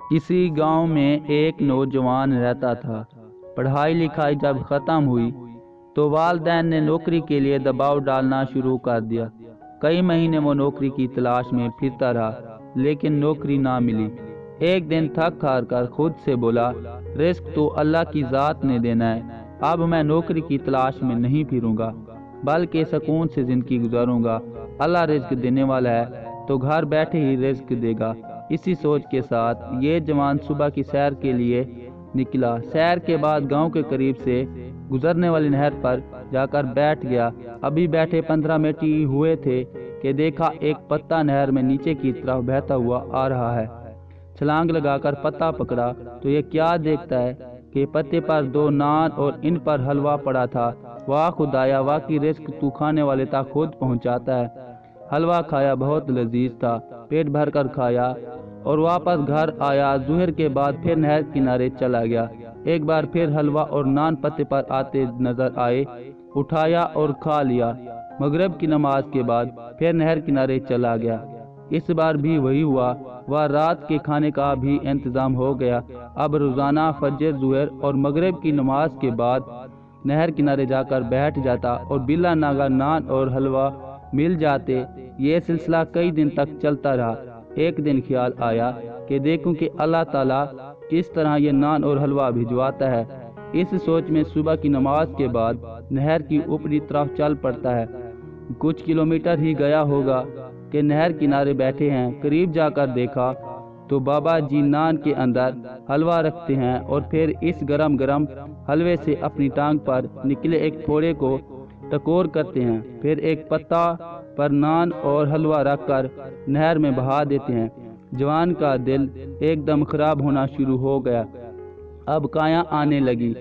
किसी गांव में एक नौजवान रहता था। पढ़ाई लिखाई जब ख़त्म हुई तो वालिदैन ने नौकरी के लिए दबाव डालना शुरू कर दिया। कई महीने वो नौकरी की तलाश में फिरता रहा, लेकिन नौकरी ना मिली। एक दिन थक हार कर खुद से बोला, रिस्क तो अल्लाह की ज़ात ने देना है। अब मैं नौकरी की तलाश में नहीं फिरूंगा, बल्कि सुकून से ज़िंदगी गुजारूंगा। अल्लाह रिस्क देने वाला है तो घर बैठे ही रिस्क देगा। इसी सोच के साथ ये जवान सुबह की सैर के लिए निकला। सैर के बाद गांव के करीब से गुजरने वाली नहर पर जाकर बैठ गया। अभी बैठे 15 मिनट ही हुए थे कि देखा एक पत्ता नहर में नीचे की तरफ बहता हुआ आ रहा है। छलांग लगाकर पत्ता पकड़ा तो ये क्या देखता है कि पत्ते पर 2 नान और इन पर हलवा पड़ा था। वाह खुदाया, वाकई रिस्क तू खाने वाले तक खुद पहुंचाता है। हलवा खाया, बहुत लजीज था, पेट भर कर खाया और वापस घर आया। जुहर के बाद फिर नहर किनारे चला गया। एक बार फिर हलवा और नान पत्ते पर आते नजर आए, उठाया और खा लिया। मगरिब की नमाज के बाद फिर नहर किनारे चला गया। इस बार भी वही हुआ। वह रात के खाने का भी इंतजाम हो गया। अब रोजाना फजर, जुहर और मगरिब की नमाज के बाद नहर किनारे जाकर बैठ जाता और बिला नागा नान और हलवा मिल जाते। ये सिलसिला कई दिन तक चलता रहा। एक दिन ख्याल आया कि देखूं कि अल्लाह ताला किस तरह ये नान और हलवा भिजवाता है। इस सोच में सुबह की नमाज के बाद नहर की ऊपरी तरफ चल पड़ता है। कुछ किलोमीटर ही गया होगा कि नहर किनारे बैठे हैं। करीब जाकर देखा तो बाबा जी नान के अंदर हलवा रखते हैं और फिर इस गरम गरम हलवे से अपनी टांग पर निकले एक फोड़े को टकोर करते हैं। फिर एक पत्ता पर नान और हलवा रखकर नहर में बहा देते हैं। जवान का दिल एकदम खराब होना शुरू हो गया। अब काया आने लगी।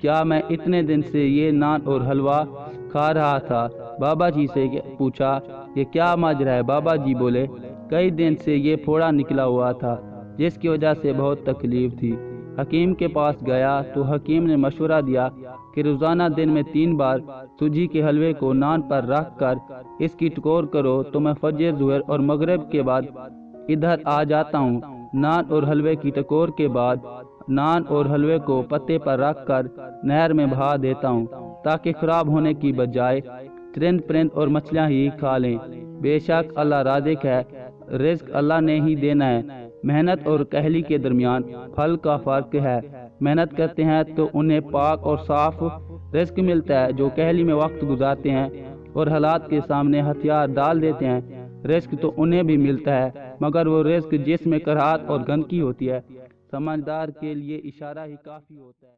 क्या मैं इतने दिन से ये नान और हलवा खा रहा था? बाबा जी से पूछा, ये क्या माजरा है? बाबा जी बोले, कई दिन से ये फोड़ा निकला हुआ था, जिसकी वजह से बहुत तकलीफ थी। हकीम के पास गया तो हकीम ने मशवरा दिया कि रोजाना दिन में 3 बार सूजी के हलवे को नान पर रख कर इसकी टकोर करो तो मैं फजर, जुहर और मगरिब के बाद इधर आ जाता हूँ। नान और हलवे की टकोर के बाद नान और हलवे को पत्ते पर रख कर नहर में बहा देता हूँ, ताकि खराब होने की बजाय चरिंद परिंद और मछलियाँ ही खा लें। बेशक अल्लाह राज़िक है, रिस्क अल्लाह ने ही देना है। मेहनत और कहली के दरमियान फल का फर्क है। मेहनत करते हैं तो उन्हें पाक और साफ रिस्क मिलता है। जो कहली में वक्त गुजारते हैं और हालात के सामने हथियार डाल देते हैं, रिस्क तो उन्हें भी मिलता है, मगर वो रिस्क जिसमें कराहत और गंदगी होती है, समझदार के लिए इशारा ही काफ़ी होता है।